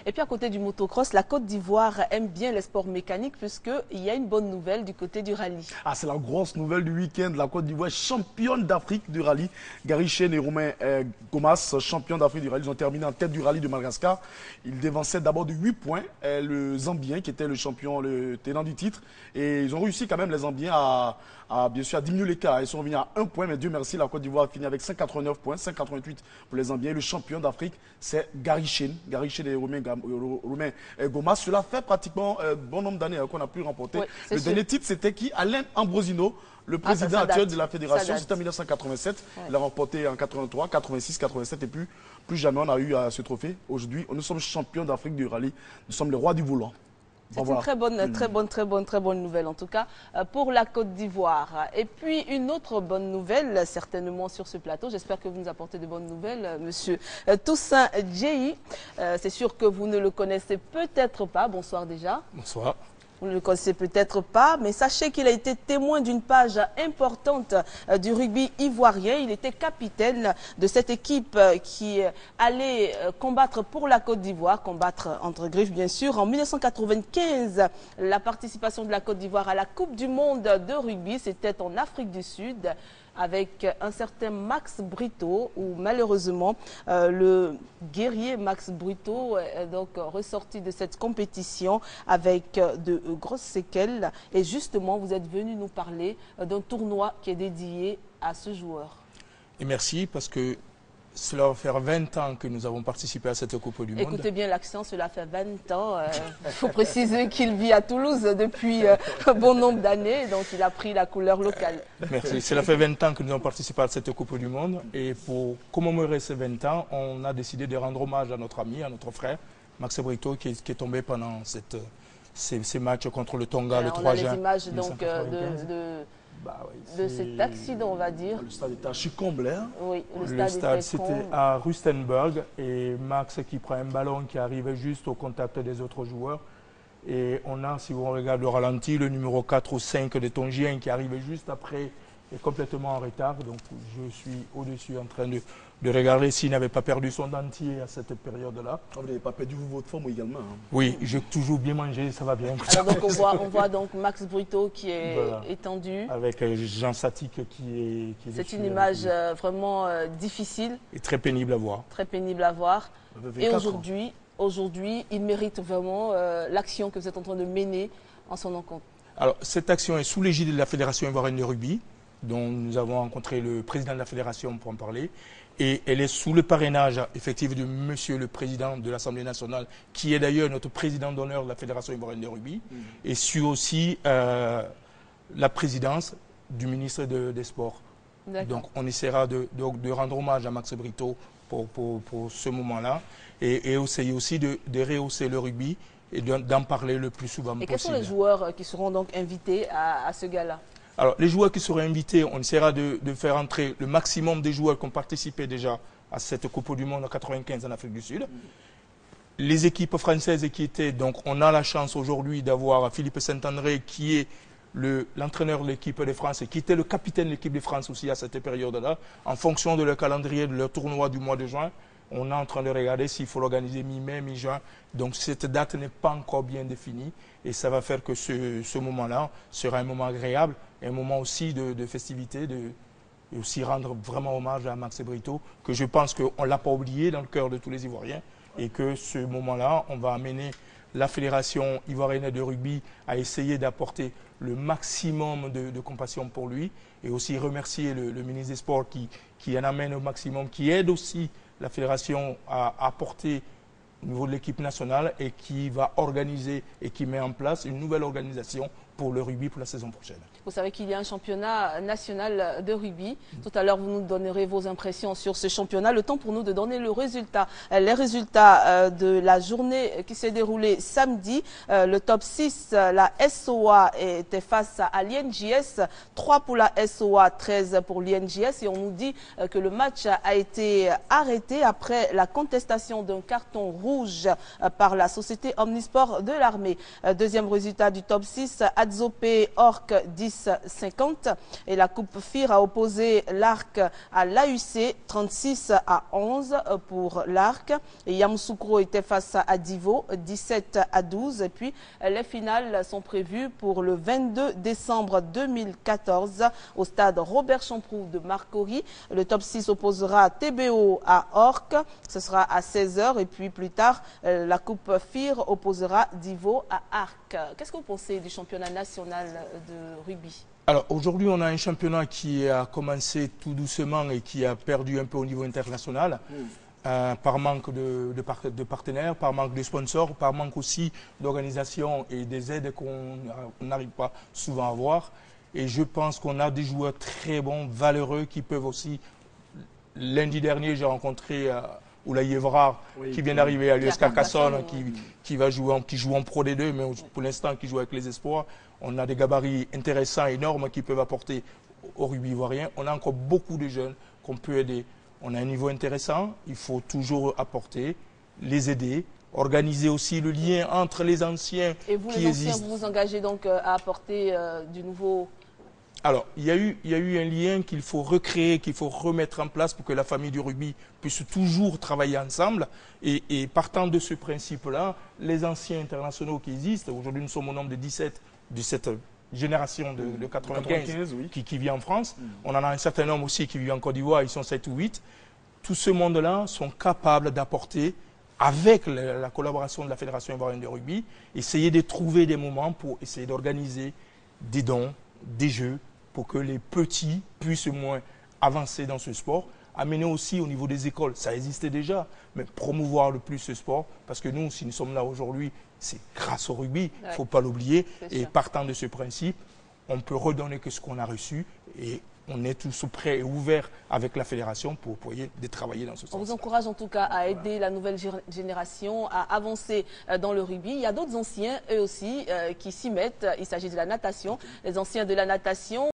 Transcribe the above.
Et puis à côté du motocross, la Côte d'Ivoire aime bien les sports mécaniques puisqu'il y a une bonne nouvelle du côté du rallye. Ah, c'est la grosse nouvelle du week-end. La Côte d'Ivoire championne d'Afrique du rallye. Gary Chen et Romain Gomas, champions d'Afrique du rallye, ils ont terminé en tête du rallye de Madagascar. Ils dévançaient d'abord de 8 points le Zambien qui était le champion, le tenant du titre. Et ils ont réussi quand même, les Zambiens, bien sûr, à diminuer l'écart. Ils sont revenus à 1 point, mais Dieu merci, la Côte d'Ivoire a fini avec 189 points, 188 pour les Zambiens. Le champion d'Afrique, c'est Gary Chen et Romain Gomas. Cela fait pratiquement bon nombre d'années qu'on a pu remporter. Oui, le dernier titre, c'était qui? Alain Ambrosino, le président actuel de la fédération. C'était en 1987. Ouais. Il a remporté en 83, 86, 87 et puis plus jamais on a eu ce trophée. Aujourd'hui, nous sommes champions d'Afrique du rallye. Nous sommes les rois du volant. C'est une très bonne nouvelle en tout cas pour la Côte d'Ivoire. Et puis une autre bonne nouvelle certainement sur ce plateau. J'espère que vous nous apportez de bonnes nouvelles, monsieur Toussaint Djei. C'est sûr que vous ne le connaissez peut-être pas. Bonsoir déjà. Bonsoir. Vous ne le connaissez peut-être pas, mais sachez qu'il a été témoin d'une page importante du rugby ivoirien. Il était capitaine de cette équipe qui allait combattre pour la Côte d'Ivoire, combattre entre griffes bien sûr. En 1995, la participation de la Côte d'Ivoire à la Coupe du monde de rugby, c'était en Afrique du Sud, avec un certain Max Brito, où malheureusement le guerrier Max Brito est donc ressorti de cette compétition avec de grosses séquelles. Et justement, vous êtes venu nous parler d'un tournoi qui est dédié à ce joueur. Et merci parce que cela va faire 20 ans que nous avons participé à cette Coupe du Monde. Écoutez bien l'accent, cela fait 20 ans. Il faut préciser qu'il vit à Toulouse depuis bon nombre d'années, donc il a pris la couleur locale. Merci. Cela fait 20 ans que nous avons participé à cette Coupe du Monde. Et pour commémorer ces 20 ans, on a décidé de rendre hommage à notre ami, à notre frère, Max Brito, qui est tombé pendant ces matchs contre le Tonga le 3 juin. On a les images donc de cet accident, on va dire. Le stade était à Chicomble. Hein? Oui, le stade c'était à Rustenburg et Max qui prend un ballon qui arrivait juste au contact des autres joueurs. Et on a, si vous regardez le ralenti, le numéro 4 ou 5 de Tongien qui arrivait juste après est complètement en retard. Donc je suis au-dessus en train de regarder s'il n'avait pas perdu son dentier à cette période-là. Vous n'avez pas perdu votre forme également. Hein? Oui, j'ai toujours bien mangé, ça va bien. Alors donc on voit donc Max Brito qui est étendu. Avec Jean Satic qui est c'est une image vraiment difficile. Et très pénible à voir. Très pénible à voir. Et aujourd'hui, il mérite vraiment l'action que vous êtes en train de mener en son encontre. Alors cette action est sous l'égide de la Fédération ivoirienne de rugby, dont nous avons rencontré le président de la fédération pour en parler. Et elle est sous le parrainage effectif de monsieur le président de l'Assemblée nationale, qui est d'ailleurs notre président d'honneur de la Fédération ivoirienne de rugby, et sur aussi la présidence du ministre des Sports. Donc on essaiera de rendre hommage à Max Brito pour ce moment-là, et essayer aussi de rehausser le rugby et d'en parler le plus souvent possible. Et quels sont les joueurs qui seront donc invités à ce gala? Alors, les joueurs qui seront invités, on essaiera de faire entrer le maximum des joueurs qui ont participé déjà à cette Coupe du Monde en 1995 en Afrique du Sud. Les équipes françaises qui étaient, donc on a la chance aujourd'hui d'avoir Philippe Saint-André qui est l'entraîneur de l'équipe de France et qui était le capitaine de l'équipe de France aussi à cette période-là. En fonction de leur calendrier, de leur tournoi du mois de juin, on est en train de regarder s'il faut l'organiser mi-mai, mi-juin. Donc cette date n'est pas encore bien définie et ça va faire que ce moment-là sera un moment agréable, un moment aussi de festivité, et aussi rendre vraiment hommage à Max Brito, que je pense qu'on ne l'a pas oublié dans le cœur de tous les Ivoiriens et que ce moment-là, on va amener la Fédération ivoirienne de rugby à essayer d'apporter le maximum de compassion pour lui et aussi remercier le ministre des Sports qui en amène au maximum, qui aide aussi la Fédération à apporter au niveau de l'équipe nationale et qui va organiser et qui met en place une nouvelle organisation pour le rugby pour la saison prochaine. Vous savez qu'il y a un championnat national de rugby. Tout à l'heure, vous nous donnerez vos impressions sur ce championnat. Le temps pour nous de donner les résultats de la journée qui s'est déroulée samedi. Le top 6, la SOA était face à l'INJS. 3 pour la SOA, 13 pour l'INJS. Et on nous dit que le match a été arrêté après la contestation d'un carton rouge par la société Omnisport de l'armée. Deuxième résultat du top 6, Adzopé Orc 10-50. Et la Coupe FIR a opposé l'Arc à l'AUC 36-11 pour l'Arc. Et Yamoussoukro était face à Divo 17-12. Et puis les finales sont prévues pour le 22 décembre 2014 au stade Robert Champroux de Marcory. Le top 6 opposera TBO à Orc. Ce sera à 16h. Et puis plus tard, la Coupe FIR opposera Divo à Arc. Qu'est-ce que vous pensez du championnat national de rugby? Alors aujourd'hui, on a un championnat qui a commencé tout doucement et qui a perdu un peu au niveau international. Par manque de partenaires, par manque de sponsors, par manque aussi d'organisation et des aides qu'on n'arrive pas souvent à avoir. Et je pense qu'on a des joueurs très bons, valeureux, qui peuvent aussi... Lundi dernier, j'ai rencontré Oulaye Evrard, qui vient d'arriver à l'US Carcassonne, qui joue en Pro D2, mais pour l'instant qui joue avec les espoirs. On a des gabarits intéressants, énormes, qui peuvent apporter au rugby ivoirien. On a encore beaucoup de jeunes qu'on peut aider. On a un niveau intéressant, il faut toujours apporter, les aider, organiser aussi le lien entre les anciens qui existent. Et vous, les anciens, vous vous engagez donc à apporter du nouveau? Alors, il y a eu un lien qu'il faut recréer, qu'il faut remettre en place pour que la famille du rugby puisse toujours travailler ensemble. Et partant de ce principe-là, les anciens internationaux qui existent, aujourd'hui nous sommes au nombre de 17 de cette génération de 95 oui, qui vit en France. On en a un certain nombre aussi qui vivent en Côte d'Ivoire, ils sont 7 ou 8. Tout ce monde-là sont capables d'apporter, avec la collaboration de la Fédération ivoirienne de rugby, essayer de trouver des moments pour essayer d'organiser des dons, des jeux, pour que les petits puissent moins avancer dans ce sport. Amener aussi au niveau des écoles, ça existait déjà, mais promouvoir le plus ce sport, parce que nous, si nous sommes là aujourd'hui, c'est grâce au rugby, il ne faut pas l'oublier. Et partant de ce principe, on peut redonner que ce qu'on a reçu et on est tous prêts et ouverts avec la fédération pour essayer de travailler dans ce sens. On vous encourage en tout cas à aider la nouvelle génération à avancer dans le rugby. Il y a d'autres anciens, eux aussi, qui s'y mettent. Il s'agit de la natation. Les anciens de la natation